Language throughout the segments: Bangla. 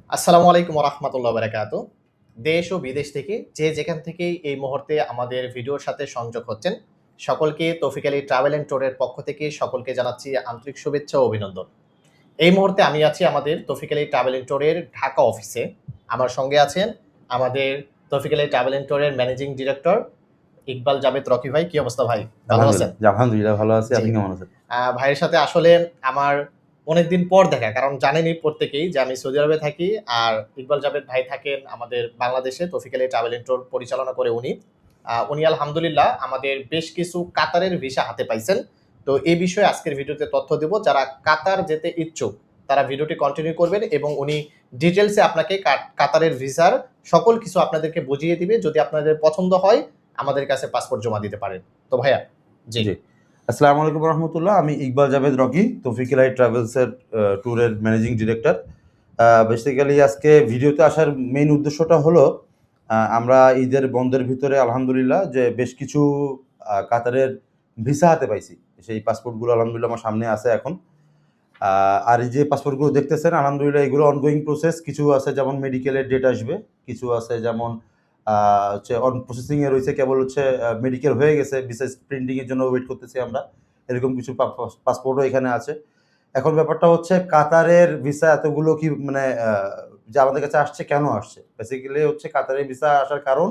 আসসালামু আলাইকুম রাহমাতুল্লাহ বারাকাতু। দেশ ও বিদেশ থেকে যে যেখান থেকেই এই মুহূর্তে আমাদের ভিডিওর সাথে সংযোগ হচ্ছেন, সকলকে তৌফিক আলী ট্রাভেল অ্যান্ড ট্যুরের পক্ষ থেকে সকলকে জানাচ্ছি আন্তরিক শুভেচ্ছা ও অভিনন্দন। এই মুহূর্তে আমি আছি আমাদের তৌফিক আলী ট্রাভেল অ্যান্ড ট্যুরের ঢাকা অফিসে। আমার সঙ্গে আছেন আমাদের তৌফিক আলী ট্রাভেল অ্যান্ড ট্যুরের ম্যানেজিং ডিরেক্টর ইকবাল জাবেদ রকি ভাই। কি অবস্থা ভাই? ভালো আছেন? আলহামদুলিল্লাহ ভালো আছি। জি। আপনি কেমন আছেন? ভাইয়ের সাথে আসলে আমার অনেকদিন পর দেখা। কারণ জানেনই প্রত্যেকেই যে আমি সৌদি আরবে থাকি। আর ইকবাল জাবেদ ভাই থাকেন আমাদের বাংলাদেশে। তৌফিক আলী ট্রাভেল অ্যান্ড ট্যুর পরিচালনা করে উনি। উনি আলহামদুলিল্লাহ আমাদের বেশ কিছু কাতারের ভিসা হাতে পাইছেন। তো এই বিষয়ে আজকের ভিডিওতে তথ্য দেব। যারা কাতার যেতে ইচ্ছুক তারা ভিডিওটি কন্টিনিউ করবেন এবং উনি ডিটেইলসে আপনাকে কাতারের ভিসার সকল কিছু আপনাদেরকে বুঝিয়ে দিবে। যদি আপনাদের পছন্দ হয় আমাদের কাছে পাসপোর্ট জমা দিতে পারেন। তো ভাইয়া জি। জি। আসসালামু আলাইকুম রহমতুল্লাহ। আমি ইকবাল জাভেদ রকি, তৌফিক আলী ট্রাভেলসের ট্যুরের ম্যানেজিং ডিরেক্টর। বেসিক্যালি আজকে ভিডিওতে আসার মেইন উদ্দেশ্যটা হলো আমরা ঈদের বন্ধের ভিতরে আলহামদুলিল্লাহ যে বেশ কিছু কাতারের ভিসা হাতে পাইছি। সেই পাসপোর্টগুলো আলহামদুলিল্লাহ আমার সামনে আছে এখন। আর এই যে পাসপোর্টগুলো দেখতেছেন আলহামদুলিল্লাহ এগুলো অনগোয়িং প্রসেস। কিছু আছে যেমন মেডিকেলের ডেট আসবে, কিছু আছে যেমন হচ্ছে অন প্রসেসিংয়ে রয়েছে, কেবল হচ্ছে মেডিকেল হয়ে গেছে, বিশেষ প্রিন্টিংয়ের জন্য ওয়েট করতেছি আমরা। এরকম কিছু পাসপোর্টও এখানে আছে। এখন ব্যাপারটা হচ্ছে কাতারের ভিসা এতগুলো কি মানে যে আমাদের কাছে আসছে কেন আসছে? বেসিক্যালি হচ্ছে কাতারের ভিসা আসার কারণ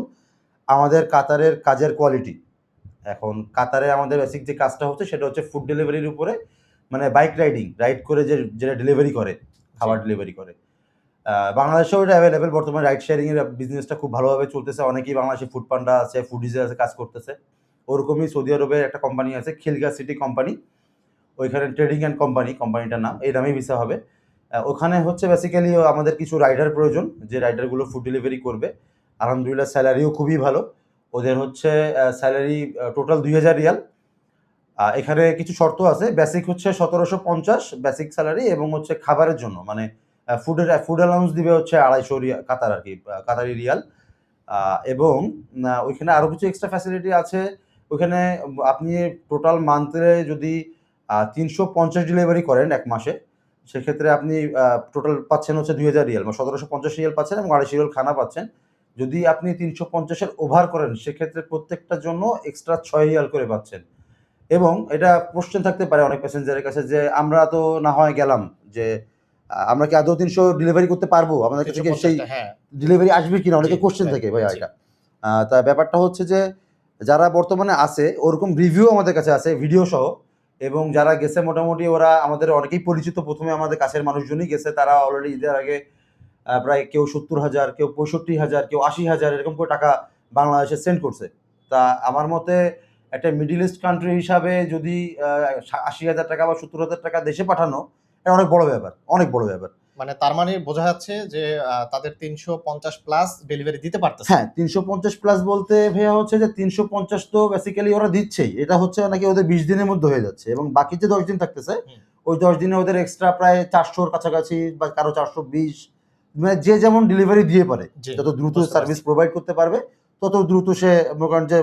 আমাদের কাতারের কাজের কোয়ালিটি। এখন কাতারে আমাদের বেসিক যে কাজটা হচ্ছে সেটা হচ্ছে ফুড ডেলিভারির উপরে, মানে বাইক রাইড করে যেটা ডেলিভারি করে, খাবার ডেলিভারি করে। বাংলাদেশেও এটা অ্যাভেলেবেল। বর্তমানে রাইড শেয়ারিং এর বিজনেসটা খুব ভালোভাবে চলতেছে। অনেকেই বাংলাদেশে ফুড পান্ডা আছে, ফুডিজে আছে, কাজ করতেছে। ওরকমই সৌদি আরবের একটা কোম্পানি আছে, খিলগা সিটি কোম্পানি। ওইখানে ট্রেডিং অ্যান্ড কোম্পানিটার নাম, এই নামেই ভিসা হবে। ওখানে হচ্ছে বেসিক্যালি আমাদের কিছু রাইডার প্রয়োজন, যে রাইডারগুলো ফুড ডেলিভারি করবে। আলহামদুলিল্লাহ স্যালারিও খুবই ভালো। ওদের হচ্ছে স্যালারি টোটাল ২,০০০ রিয়াল। এখানে কিছু শর্ত আছে। বেসিক হচ্ছে ১৭৫০ বেসিক স্যালারি, এবং হচ্ছে খাবারের জন্য মানে ফুড অ্যালাউন্স দিবে হচ্ছে ২৫০ কাতার আরকি, কাতারি রিয়াল। এবং ওইখানে আরো কিছু এক্সট্রা ফ্যাসিলিটি আছে। ওইখানে আপনি টোটাল মান্থে যদি ৩৫০ ডেলিভারি করেন ১ মাসে, সেক্ষেত্রে আপনি টোটাল পাচ্ছেন হচ্ছে ২,০০০ রিয়াল, মানে ১৭৫০ রিয়াল পাচ্ছেন এবং ২৫০ রিয়াল খানা পাচ্ছেন। যদি আপনি ৩৫০ এর ওভার করেন সেক্ষেত্রে প্রত্যেকটার জন্য এক্সট্রা ৬ রিয়াল করে পাচ্ছেন। এবং এটা কোয়েশ্চেন থাকতে পারে অনেক প্যাসেঞ্জারের কাছে যে আমরা তো না হয় গেলাম, যে আমরা কি আদৌ ৩০০ ডেলিভারি করতে পারবো? আমাদের কাছে কি সেই হ্যাঁ। ডেলিভারি আসবে কিনা? জি, অনেকের কোয়েশ্চেন থাকে ভাইয়া জি। এটা। তা ব্যাপারটা হচ্ছে যে যারা বর্তমানে আছে ওরকম রিভিউ আমাদের কাছে আছে ভিডিও সহ, এবং যারা গেছে মোটামুটি ওরা আমাদের অনেকেই পরিচিত। ১ম এ আমাদের কাছের মানুষজনই গেছে। তারা অলরেডি ঈদের আগে প্রায় কেউ ৭০,০০০, কেউ ৬৫,০০০, কেউ ৮০,০০০ এরকম করে টাকা বাংলাদেশে সেন্ড করছে। তা আমার মতে একটা মিডল ইস্ট কান্ট্রি হিসাবে যদি ৮০,০০০ টাকা বা ৭০,০০০ টাকা দেশে পাঠানো, এটা অনেক বড় ব্যাপার, অনেক বড় ব্যাপার। মানে তার মানে বোঝা যাচ্ছে যে তাদের ৩৫০ প্লাস ডেলিভারি দিতে পারতেছে। হ্যাঁ, ৩৫০ প্লাস বলতে ভাইয়া হচ্ছে যে ৩৫০ তো বেসিক্যালি ওরা দিচ্ছেই। এটা হচ্ছে নাকি ওদের ২০ দিনের মধ্যে হয়ে যাচ্ছে, এবং বাকি যে ১০ দিন থাকতেছে, ওই ১০ দিনে ওদের এক্সট্রা প্রায় ৪০০ র কাছাকাছি বা কারো ৪২০, মানে যে যেমন ডেলিভারি দিয়ে পারে। যত দ্রুত সার্ভিস প্রোভাইড করতে পারবে তত দ্রুত সে মনে করেন যে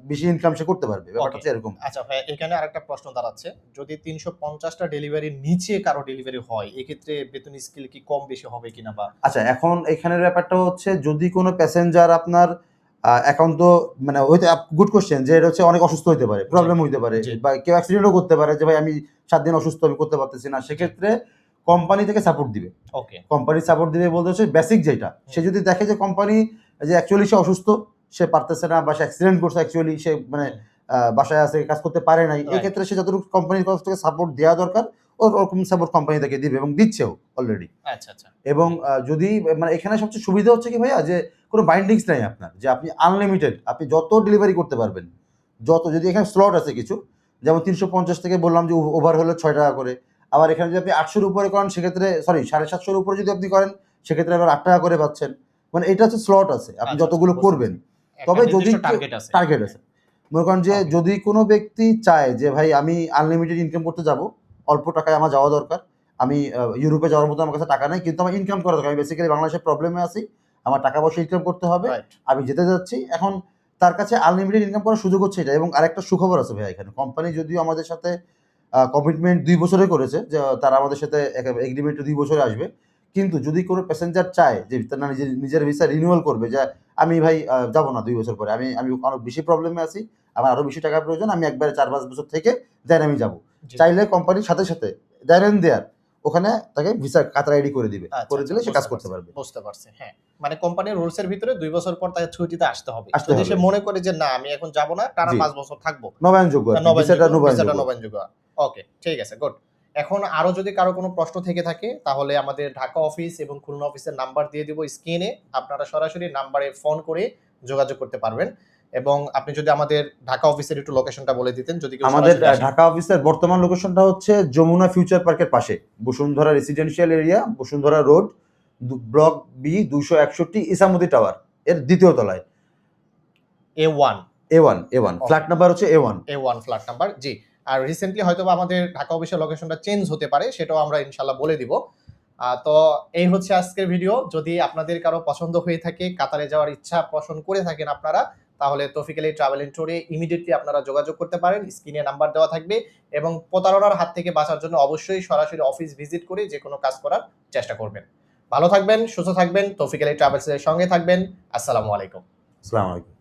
বেশি ইনকাম সে করতে পারবে। ব্যাপারটা হচ্ছে এরকম। আচ্ছা ভাই, এখানে আরেকটা প্রশ্ন দাঁড়াচ্ছে। যদি ৩৫০ টা ডেলিভারির নিচে কারো ডেলিভারি হয়, এক্ষেত্রে বেতন স্কেল কি কম বেশি হবে কিনা বা? আচ্ছা, এখন এখানের ব্যাপারটা হচ্ছে যদি কোনো প্যাসেঞ্জার আপনার একান্ত মানে হইতে গুড কোয়েশ্চেন, যে এটা হচ্ছে অনেক অসুস্থ হইতে পারে, প্রবলেম হইতে পারে, বা কেউ অ্যাক্সিডেন্টও করতে পারে যে ভাই আমি ৭ দিন অসুস্থ, আমি করতে পারতেছি না। সেক্ষেত্রে কোম্পানি থেকে সাপোর্ট দিবে। কোম্পানি সাপোর্ট দিবে বলতে হচ্ছে বেসিক যেটা, সে যদি দেখে যে কোম্পানি যে অ্যাকচুয়ালি সে অসুস্থ, সে পারতেছে না, বা সে অ্যাক্সিডেন্ট করছে, অ্যাকচুয়ালি সে মানে বাসায় আছে, কাজ করতে পারে নাই, এই ক্ষেত্রে সে যতটুকু কোম্পানির কাছ থেকে সাপোর্ট দেওয়া দরকার ওরকম সাপোর্ট কোম্পানি তাকে দিবে, এবং দিচ্ছেও অলরেডি। আচ্ছা। এবং যদি মানে এখানে সবচেয়ে সুবিধা হচ্ছে কি ভাইয়া, যে কোনো বাইন্ডিংস নাই আপনার, যে আপনি আনলিমিটেড আপনি যত ডেলিভারি করতে পারবেন। যদি এখানে স্লট আছে কিছু, যেমন ৩৫০ থেকে বললাম যে ওভার হলে ৬ টাকা করে। আবার এখানে যদি আপনি ৮০০ উপরে করেন সেক্ষেত্রে, সরি ৭৫০ উপরে যদি আপনি করেন সেক্ষেত্রে আবার ৮ টাকা করে পাচ্ছেন। মানে এটা হচ্ছে স্লট আছে, আপনি যতগুলো করবেন। তবে যদি টার্গেট আছে, মনে করেন যে যদি কোনো ব্যক্তি চায় যে ভাই আমি আনলিমিটেড ইনকাম করতে যাব, অল্প টাকায় আমার যাওয়া দরকার, আমি ইউরোপে যাওয়ার মতো আমার কাছে টাকা নেই, কিন্তু আমার ইনকাম করা দরকার, আমি বেসিক্যালি বাংলাদেশের প্রবলেমে আছি, আমার টাকা পয়সা ইনকাম করতে হবে, আমি যেতে যাচ্ছি, এখন তার কাছে আনলিমিটেড ইনকাম করার সুযোগ হচ্ছে এটা। এবং আরেকটা সুখবর আছে ভাইয়া, এখানে কোম্পানি যদিও আমাদের সাথে কমিটমেন্ট ২ বছরে করেছে, যে তারা আমাদের সাথে এগ্রিমেন্টে ২ বছরে আসবে, কিন্তু যদি কোনো প্যাসেঞ্জার চায় যে তার না নিজের ভিসা রিনিউয়াল করবে, যে আমি ভাই যাবো না 2 বছর পরে, আমি আমি অনেক বেশি প্রবলেমে আছি, আমার আরো বেশি টাকার প্রয়োজন, আমি একবারে 4-5 বছর থেকে দেন আমি যাবো, জি। চাইলে কোম্পানির সাথে সাথে দেন এন্ড দেয়ার ওখানে তাকে ভিসা কাতার আইডি করে দিবে, আচ্ছা, করে আচ্ছা, দিলে সে কাজ বুঝতে করতে পারছি, পারবে। বুঝতে পারছি। হ্যাঁ, মানে কোম্পানির রুলস এর ভিতরে 2 বছর পর তাকে ছুটিতে আসতে হবে। আসতে যদি সে হবে। মনে করে যে না আমি এখন যাব না, টানা জি। 5 বছর থাকবো। নবায়নযোগ্য আর কি, ভিসাটা ভিসাটা নবায়নযোগ্য। নবায়নযোগ্য। ওকে, ঠিক আছে, গুড। এখন আরো যদি কারো কোনো প্রশ্ন থেকে থাকে তাহলে আমাদের ঢাকা অফিস এবং খুলনা অফিসের নাম্বার দিয়ে দিব স্ক্রিনে। আপনারা সরাসরি নাম্বারে ফোন করে যোগাযোগ করতে পারবেন। এবং আপনি যদি আমাদের ঢাকা অফিসের একটু লোকেশনটা বলে দিতেন যদি কেউ আমাদের সরাসরি আসে। ঢাকা অফিসের বর্তমান লোকেশনটা হচ্ছে যমুনা ফিউচার পার্কের পাশে, Bashundhara residential area, Bashundhara road, block B 261 Ichamati tower এর দ্বিতীয় তলায়, A1 A1 ফ্ল্যাট নাম্বার হচ্ছে A1। A1 ফ্ল্যাট নাম্বার, জি। আর রিসেন্টলি হয়তোবা আমাদের ঢাকা অফিসের লোকেশনটা চেঞ্জ হতে পারে, সেটাও আমরা ইনশাআল্লাহ বলে দিব। তো এই হচ্ছে আজকের ভিডিও। যদি আপনাদের কারো পছন্দ হয়ে থাকে, কাতারে যাওয়ার ইচ্ছা পোষণ করে থাকেন আপনারা, তাহলে তৌফিক আলী ট্রাভেল এন্ড ট্যুরে ইমিডিয়েটলি আপনারা যোগাযোগ করতে পারেন। স্ক্রিনে নাম্বার দেওয়া থাকবে এবং প্রতারণার হাত থেকে বাঁচার জন্য অবশ্যই সরাসরি অফিস ভিজিট করে যেকোনো কাজ করার চেষ্টা করবেন। ভালো থাকবেন, সুস্থ থাকবেন, তৌফিক আলী ট্রাভেলস এর সঙ্গে থাকবেন। আসসালামু আলাইকুম। আসসালামু আলাইকুম।